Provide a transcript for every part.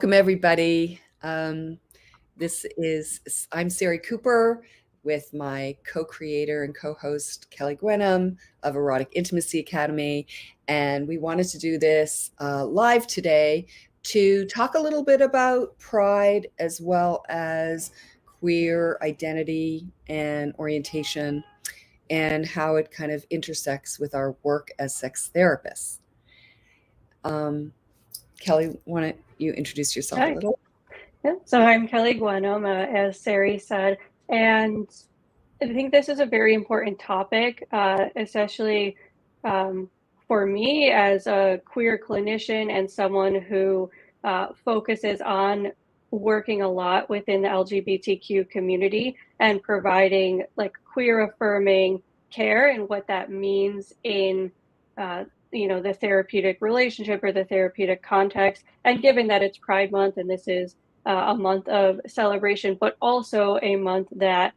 Welcome, everybody. I'm Sari Cooper with my co-creator and co-host Kelly Ghweinem of Erotic Intimacy Academy. And we wanted to do this live today to talk a little bit about pride as well as queer identity and orientation and how it kind of intersects with our work as sex therapists. Kelly, why don't you introduce yourself a Hi. little? Yeah. So I'm Kelly Ghweinem, as Sari said, and I think this is a very important topic, especially for me as a queer clinician and someone who focuses on working a lot within the LGBTQ community and providing like queer affirming care and what that means in the therapeutic relationship or the therapeutic context. And given that it's Pride Month and this is a month of celebration, but also a month that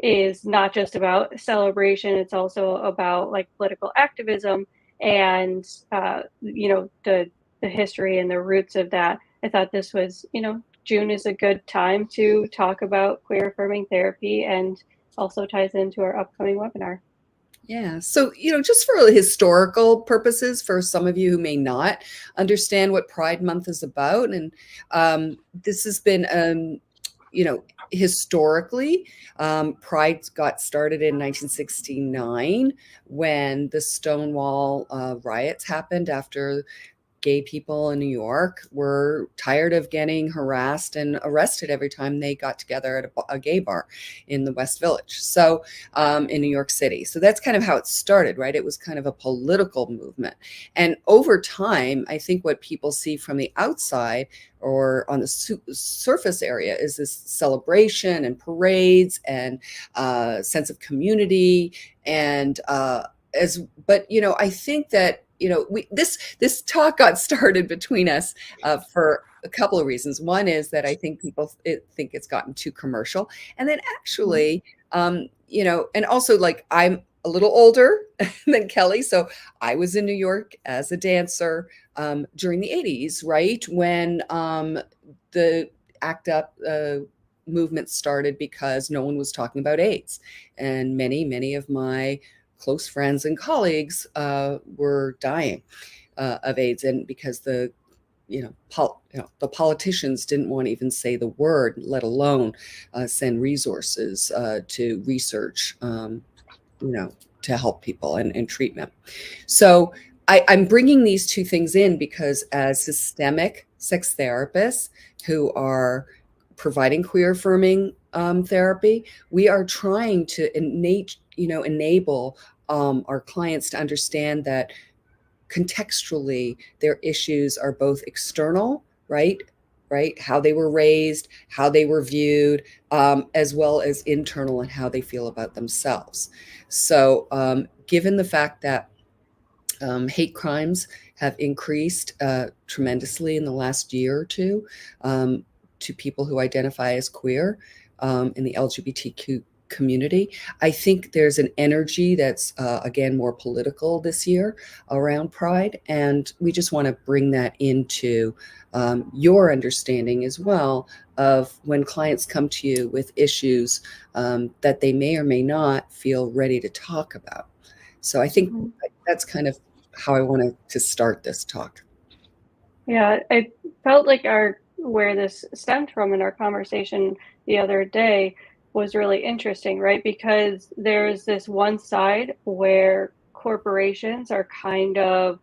is not just about celebration, it's also about like political activism and the history and the roots of that. I thought this was, June is a good time to talk about queer affirming therapy and also ties into our upcoming webinar. Yeah. So, just for historical purposes, for some of you who may not understand what Pride Month is about, and this has been, historically, Pride got started in 1969 when the Stonewall riots happened after gay people in New York were tired of getting harassed and arrested every time they got together at a gay bar in the West Village. So in New York City. So that's kind of how it started, right? It was kind of a political movement. And over time, I think what people see from the outside or on the surface area is this celebration and parades and sense of community. And I think that this talk got started between us for a couple of reasons. One is that I think people think it's gotten too commercial, and then actually, and also like I'm a little older than Kelly, so I was in New York as a dancer during the 80s, right when the ACT UP movement started because no one was talking about AIDS, and many of my close friends and colleagues were dying of AIDS, and because the politicians didn't want to even say the word, let alone send resources to research, to help people and treatment. So I'm bringing these two things in because as systemic sex therapists who are providing queer affirming therapy, we are trying to enable our clients to understand that contextually their issues are both external, right, how they were raised, how they were viewed, as well as internal and how they feel about themselves. So given the fact that hate crimes have increased tremendously in the last year or two to people who identify as queer in the LGBTQ community, I think there's an energy that's again more political this year around Pride, and we just want to bring that into your understanding as well of when clients come to you with issues that they may or may not feel ready to talk about. So I think that's kind of how I wanted to start this talk. Yeah, I felt like where this stemmed from in our conversation the other day was really interesting, right? Because there's this one side where corporations are kind of,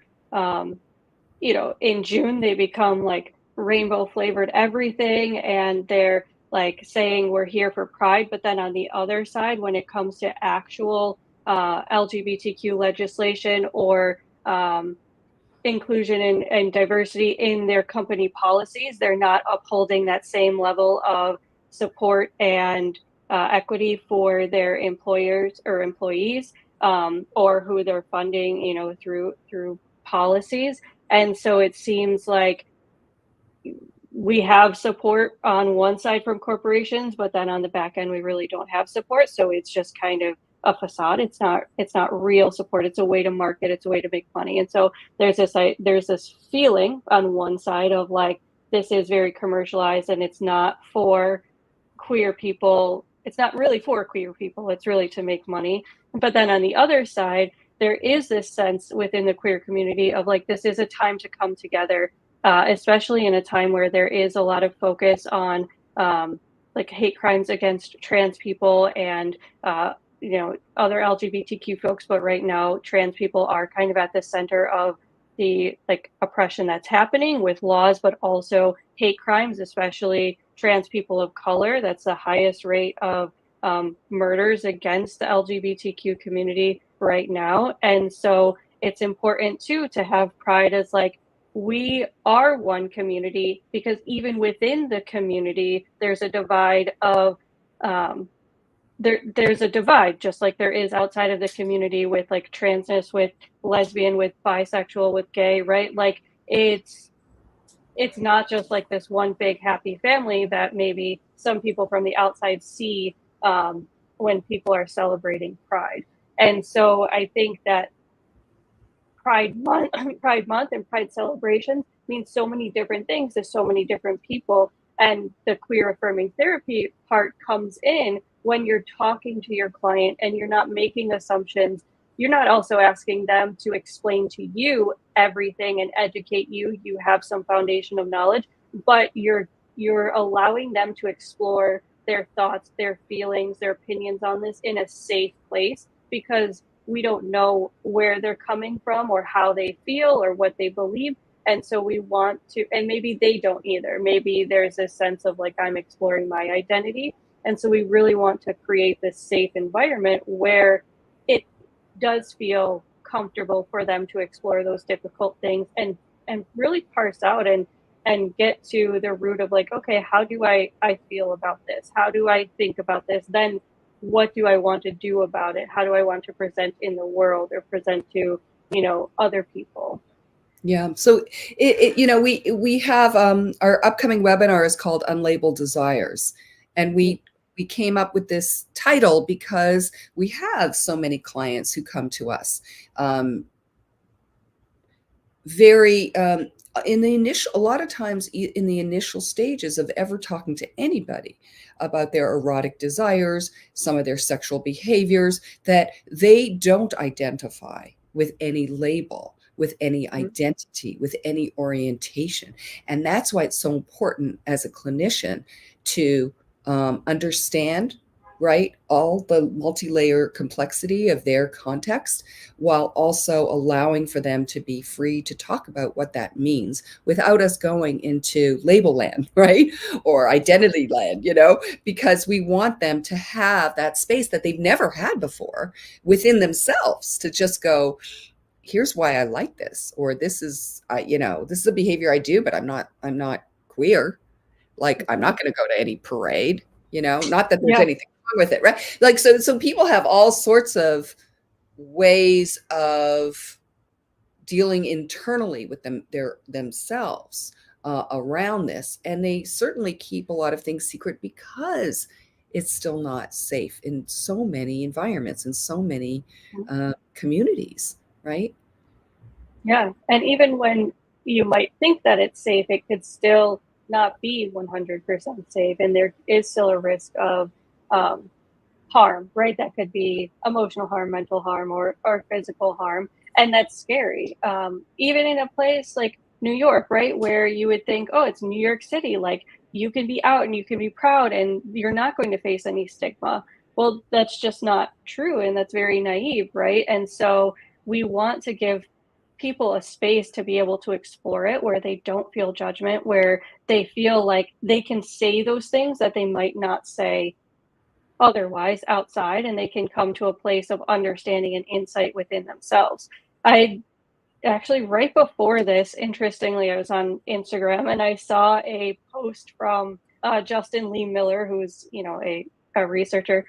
in June, they become like rainbow flavored everything and they're like saying we're here for Pride. But then on the other side, when it comes to actual LGBTQ legislation or inclusion and diversity in their company policies, they're not upholding that same level of support and equity for their employers or employees, or who they're funding, through policies. And so it seems like we have support on one side from corporations, but then on the back end, we really don't have support. So it's just kind of a facade. It's not real support. It's a way to market. It's a way to make money. And so there's this feeling on one side of like, this is very commercialized and it's not for queer people. It's not really for queer people. It's really to make money. But then on the other side, there is this sense within the queer community of like, this is a time to come together, especially in a time where there is a lot of focus on like hate crimes against trans people and you know, other LGBTQ folks. But right now, trans people are kind of at the center of the like oppression that's happening with laws, but also hate crimes, especially trans people of color. That's the highest rate of murders against the LGBTQ community right now. And so it's important too to have pride as like, we are one community, because even within the community, there's a divide of there's a divide, just like there is outside of the community with like transness, with lesbian, with bisexual, with gay, right? Like it's not just like this one big happy family that maybe some people from the outside see when people are celebrating Pride. And so I think that Pride Month, Pride Month and Pride celebrations means so many different things to so many different people. And the queer affirming therapy part comes in when you're talking to your client and you're not making assumptions. You're not also asking them to explain to you everything and educate you. You have some foundation of knowledge, but you're allowing them to explore their thoughts, their feelings, their opinions on this in a safe place, because we don't know where they're coming from or how they feel or what they believe. And so we want to, and maybe they don't either. Maybe there's a sense of like, I'm exploring my identity. And so we really want to create this safe environment where it does feel comfortable for them to explore those difficult things and really parse out and get to the root of like, okay, how do I feel about this? How do I think about this? Then what do I want to do about it? How do I want to present in the world or present to, you know, other people? Yeah. So you know, we have our upcoming webinar is called Unlabeled Desires, and we came up with this title because we have so many clients who come to us very in the initial, a lot of times in the initial stages of ever talking to anybody about their erotic desires, some of their sexual behaviors, that they don't identify with any label, with any identity, with any orientation. And that's why it's so important as a clinician to understand, right, all the multi-layer complexity of their context, while also allowing for them to be free to talk about what that means without us going into label land, right, or identity land, you know, because we want them to have that space that they've never had before within themselves to just go, here's why I like this, or this is, you know, this is a behavior I do, but I'm not queer. Like, I'm not going to go to any parade, you know, not that there's Yeah. anything wrong with it, right? Like, so people have all sorts of ways of dealing internally with themselves around this, and they certainly keep a lot of things secret because it's still not safe in so many environments and so many communities, right? Yeah. And even when you might think that it's safe, it could still not be 100% safe. And there is still a risk of harm, right? That could be emotional harm, mental harm, or physical harm. And that's scary. Even in a place like New York, right? Where you would think, oh, it's New York City. Like you can be out and you can be proud and you're not going to face any stigma. Well, that's just not true. And that's very naive, right? And so we want to give people a space to be able to explore it where they don't feel judgment, where they feel like they can say those things that they might not say otherwise outside, and they can come to a place of understanding and insight within themselves. I actually, right before this, interestingly, I was on Instagram and I saw a post from Justin Lee Miller, who's, you know, a researcher,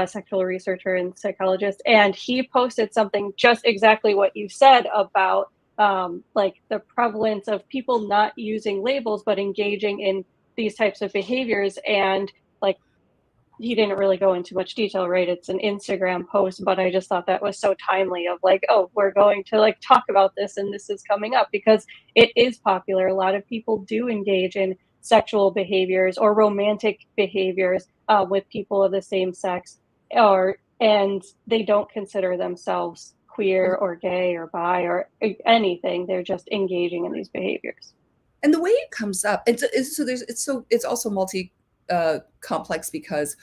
sexual researcher and psychologist, and he posted something just exactly what you said about like the prevalence of people not using labels but engaging in these types of behaviors, and like he didn't really go into much detail, right? It's an Instagram post, but I just thought that was so timely of like, oh, we're going to like talk about this and this is coming up because it is popular. A lot of people do engage in sexual behaviors or romantic behaviors with people of the same sex, and they don't consider themselves queer or gay or bi or anything. They're just engaging in these behaviors. And the way it comes up, it's also multi complex because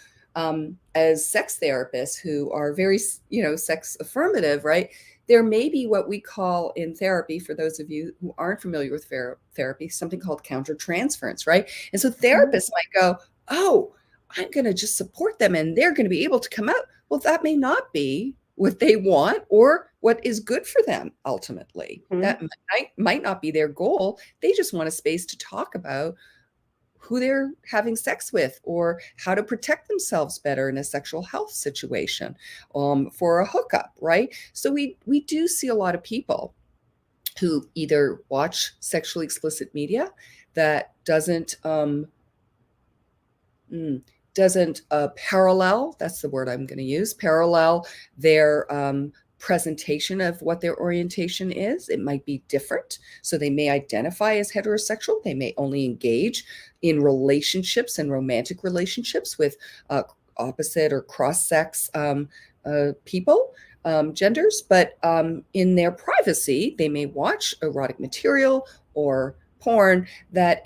as sex therapists who are very, sex affirmative, right? There may be what we call in therapy, for those of you who aren't familiar with therapy, something called countertransference, right? And so therapists might go, oh, I'm going to just support them and they're going to be able to come out. Well, that may not be what they want or what is good for them ultimately. Mm-hmm. That might not be their goal. They just want a space to talk about who they're having sex with or how to protect themselves better in a sexual health situation, for a hookup, right? So we do see a lot of people who either watch sexually explicit media that doesn't parallel, that's the word I'm going to use, parallel their presentation of what their orientation is. It might be different. So they may identify as heterosexual. They may only engage in relationships and romantic relationships with opposite or cross-sex people, genders. But in their privacy, they may watch erotic material or porn that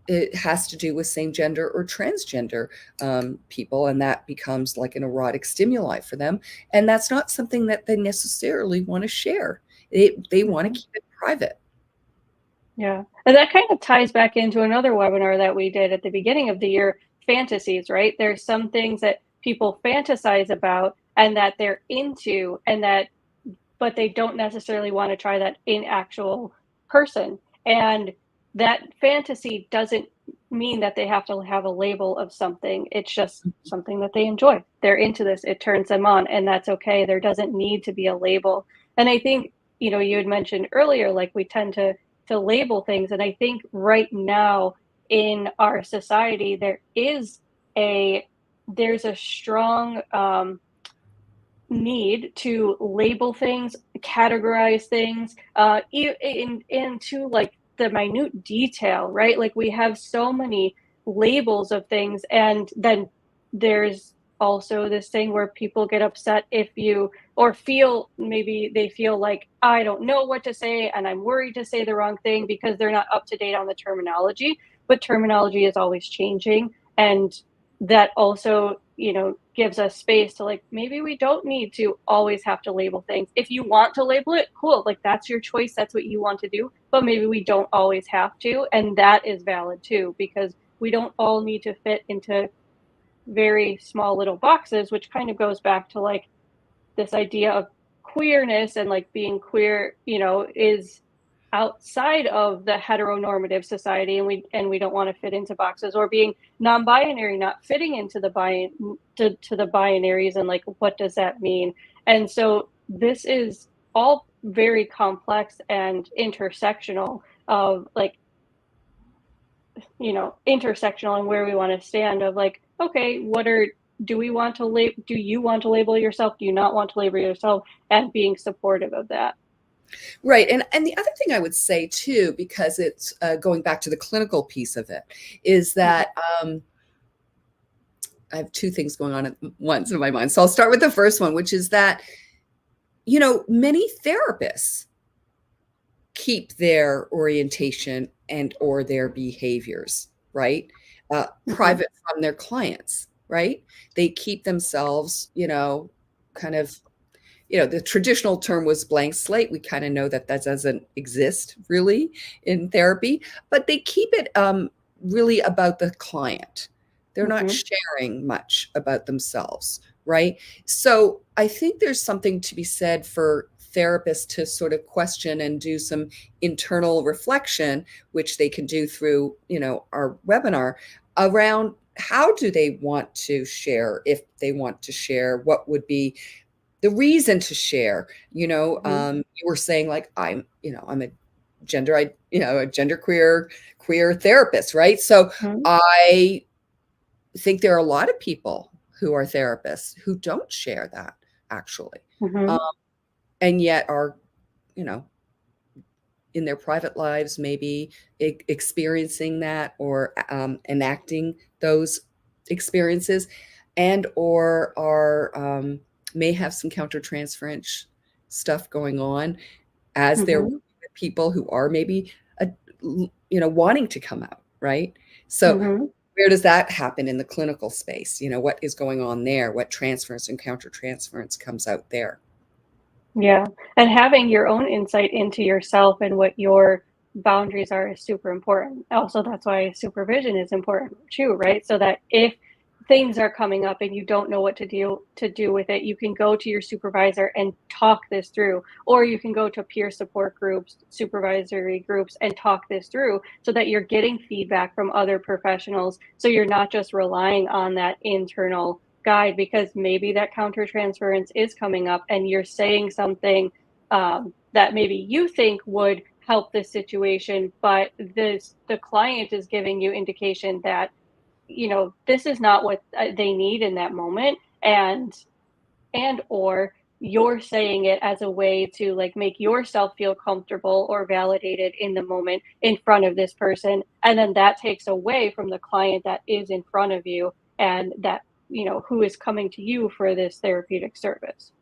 it has to do with same gender or transgender people, and that becomes like an erotic stimuli for them. And that's not something that they necessarily want to share. They want to keep it private. Yeah. And that kind of ties back into another webinar that we did at the beginning of the year, fantasies, right? There's some things that people fantasize about and that they're into but they don't necessarily want to try that in actual person. And that fantasy doesn't mean that they have to have a label of something. It's just something that they enjoy. They're into this. It turns them on, and that's okay. There doesn't need to be a label. And I think, you had mentioned earlier, like we tend to label things. And I think right now in our society, there's a strong need to label things, categorize things, into like the minute detail, right? Like we have so many labels of things, and then there's also this thing where people get upset if you or maybe they feel like I don't know what to say and I'm worried to say the wrong thing because they're not up to date on the terminology. But terminology is always changing, and that also gives us space to like, maybe we don't need to always have to label things. If you want to label it, cool, like that's your choice, that's what you want to do, but maybe we don't always have to, and that is valid too, because we don't all need to fit into very small little boxes, which kind of goes back to like this idea of queerness, and like being queer is outside of the heteronormative society, and we don't want to fit into boxes, or being non-binary not fitting into the to the binaries, and like what does that mean. And so this is all very complex and intersectional of like intersectional and where we want to stand of like, okay, do you want to label yourself, do you not want to label yourself, and being supportive of that. Right. And the other thing I would say too, because it's going back to the clinical piece of it, is that I have two things going on at once in my mind. So I'll start with the first one, which is that, many therapists keep their orientation and or their behaviors, right? Private from their clients, right? They keep themselves, kind of, the traditional term was blank slate. We kind of know that doesn't exist really in therapy, but they keep it really about the client. They're not sharing much about themselves, right? So I think there's something to be said for therapists to sort of question and do some internal reflection, which they can do through, our webinar, around how do they want to share, if they want to share, what would be the reason to share. You were saying like, I'm a a gender queer therapist, right? So I think there are a lot of people who are therapists who don't share that actually, Mm-hmm. and yet are, in their private lives maybe experiencing that, or enacting those experiences, and or are may have some countertransference stuff going on as they're Mm-hmm. working with people who are maybe wanting to come out, right? So Mm-hmm. where does that happen in the clinical space? What is going on there? What transference and countertransference comes out there? Yeah. And having your own insight into yourself and what your boundaries are is super important. Also, that's why supervision is important too, right? So that if things are coming up and you don't know what to do with it, you can go to your supervisor and talk this through, or you can go to peer support groups, supervisory groups, and talk this through so that you're getting feedback from other professionals. So you're not just relying on that internal guide, because maybe that countertransference is coming up and you're saying something that maybe you think would help this situation, but the client is giving you indication that this is not what they need in that moment, and or you're saying it as a way to like make yourself feel comfortable or validated in the moment in front of this person, and then that takes away from the client that is in front of you, and that who is coming to you for this therapeutic service.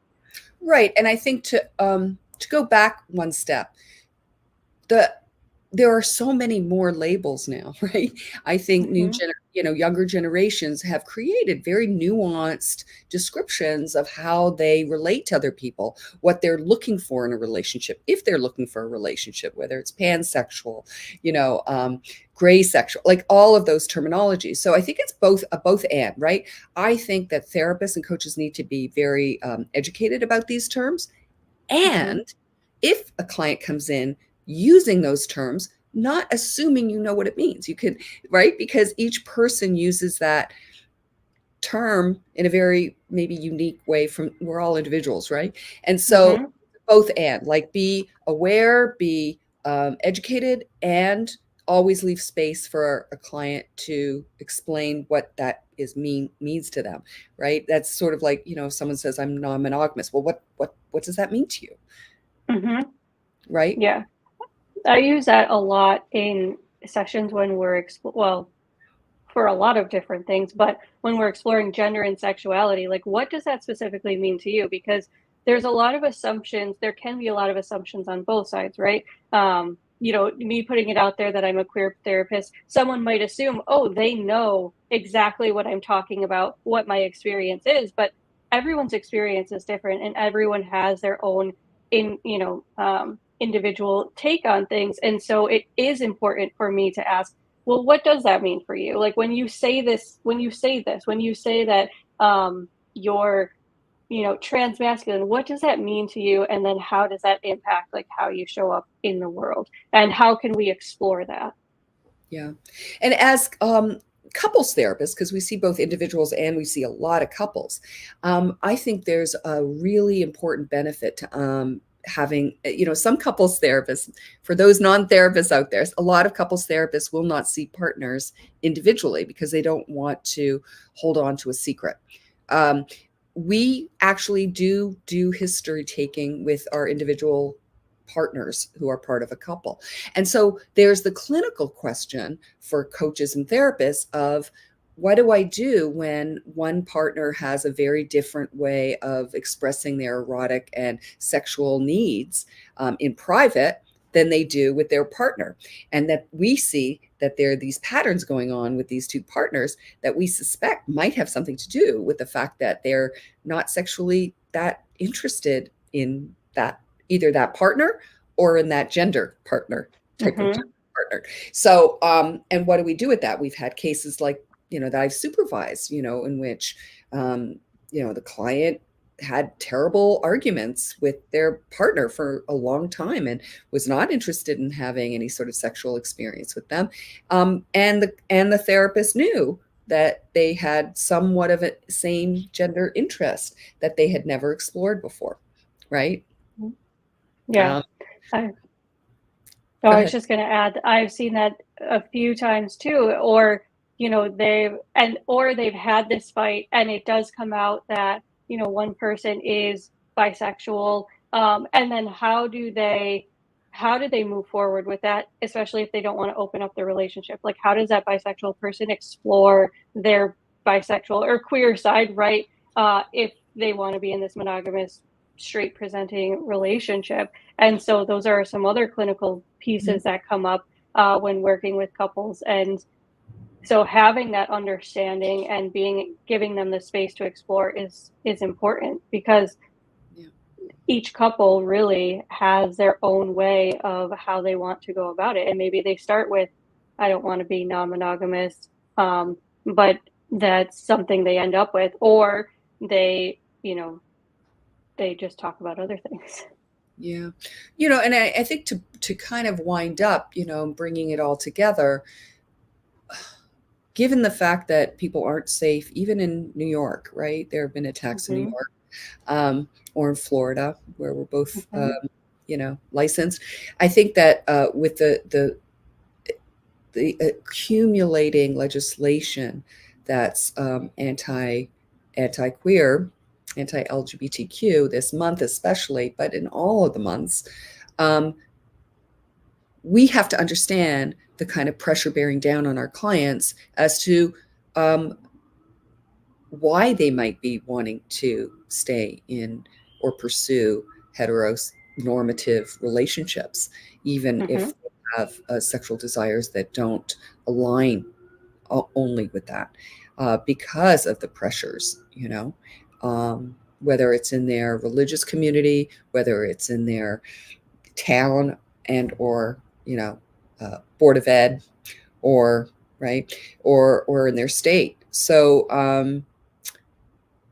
Right. And I think to go back one step, the there are so many more labels now, right? I think Mm-hmm. younger generations have created very nuanced descriptions of how they relate to other people, what they're looking for in a relationship, if they're looking for a relationship, whether it's pansexual, gray sexual, like all of those terminologies. So I think it's both and, right? I think that therapists and coaches need to be very educated about these terms, Mm-hmm. and if a client comes in using those terms, not assuming you know what it means, you could, right? Because each person uses that term in a very maybe unique way. From We're all individuals, right? And so Mm-hmm. both and, like, be aware, be educated, and always leave space for a client to explain what that means to them, right? That's sort of like, if someone says I'm non-monogamous, well, what does that mean to you, Mm-hmm. right? Yeah, I use that a lot in sessions when well, for a lot of different things, but when we're exploring gender and sexuality, like what does that specifically mean to you? Because there's a lot of assumptions. There can be a lot of assumptions on both sides, right? Me putting it out there that I'm a queer therapist, someone might assume, oh, they know exactly what I'm talking about, what my experience is, but everyone's experience is different, and everyone has their own individual take on things. And so it is important for me to ask, well, what does that mean for you? Like when you say this, when you say that you're, trans masculine, what does that mean to you? And then how does that impact like how you show up in the world? And how can we explore that? Yeah. And as couples therapists, because we see both individuals and we see a lot of couples, I think there's a really important benefit to having, some couples therapists. For those non-therapists out there, a lot of couples therapists will not see partners individually because they don't want to hold on to a secret. Um, we actually do history taking with our individual partners who are part of a couple. And so there's the clinical question for coaches and therapists of, what do I do when one partner has a very different way of expressing their erotic and sexual needs in private than they do with their partner? And that we see that there are these patterns going on with these two partners that we suspect might have something to do with the fact that they're not sexually that interested in that, either that partner or in that gender partner, type of Mm-hmm. gender partner. So, and what do we do with that? We've had cases like, that I've supervised, in which, the client had terrible arguments with their partner for a long time and was not interested in having any sort of sexual experience with them. And the therapist knew that they had somewhat of a same gender interest that they had never explored before, right? Yeah. Um, I, go I was ahead. just going to add, I've seen that a few times too, or they've had this fight, and it does come out that, one person is bisexual. And then how do they move forward with that, especially if they don't want to open up their relationship? Like, how does that bisexual person explore their bisexual or queer side, right? If they want to be in this monogamous, straight presenting relationship. And so those are some other clinical pieces that come up when working with couples. And so having that understanding and giving them the space to explore is important, because each couple really has their own way of how they want to go about it. And maybe they start with, I don't want to be non-monogamous, but that's something they end up with, or they just talk about other things. Yeah. And I think to kind of wind up, bringing it all together, given the fact that people aren't safe, even in New York, right? There have been attacks in New York, or in Florida, where we're both, licensed. I think that with the accumulating legislation that's anti-queer, anti-LGBTQ this month especially, but in all of the months, we have to understand the kind of pressure bearing down on our clients as to why they might be wanting to stay in or pursue heteronormative relationships, even if they have sexual desires that don't align only with that, because of the pressures, whether it's in their religious community, whether it's in their town and or board of ed, or in their state. So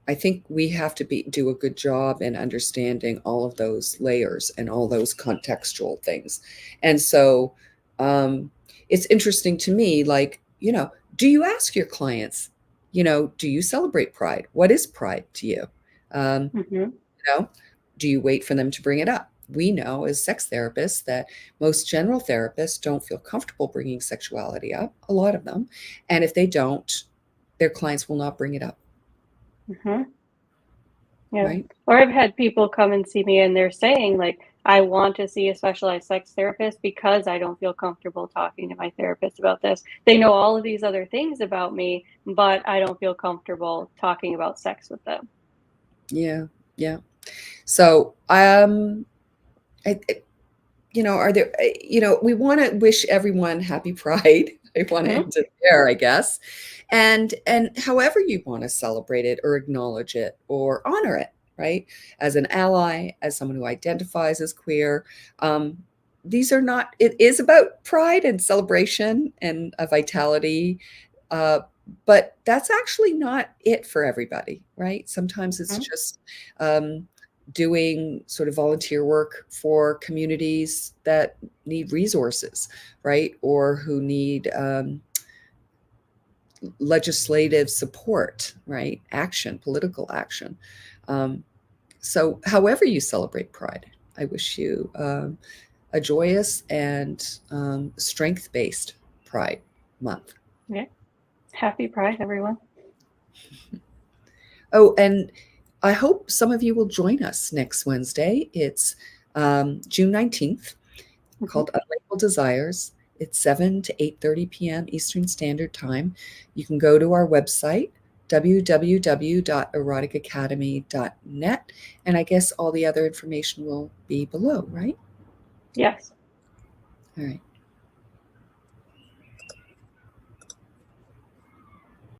I think we have to do a good job in understanding all of those layers and all those contextual things. And so it's interesting to me, like, do you ask your clients, do you celebrate Pride? What is Pride to you? Do you wait for them to bring it up? We know as sex therapists that most general therapists don't feel comfortable bringing sexuality up, a lot of them. And if they don't, their clients will not bring it up. Yeah. Right? Or I've had people come and see me and they're saying, like, I want to see a specialized sex therapist because I don't feel comfortable talking to my therapist about this. They know all of these other things about me, but I don't feel comfortable talking about sex with them. Yeah. Yeah. So, are there, we want to wish everyone happy Pride. I want to end it there, I guess. And however you want to celebrate it or acknowledge it or honor it, right? As an ally, as someone who identifies as queer. These are not, it is about pride and celebration and a vitality. But that's actually not it for everybody, right? Sometimes it's just doing sort of volunteer work for communities that need resources, right? Or who need legislative support, right? Action, political action. So however you celebrate Pride, I wish you a joyous and strength-based Pride Month. Yeah. Happy Pride, everyone. Oh, and I hope some of you will join us next Wednesday. It's June 19th, called Unlabeled Desires. It's 7 to 8:30 p.m. Eastern Standard Time. You can go to our website, www.eroticacademy.net, and I guess all the other information will be below, right? Yes. All right.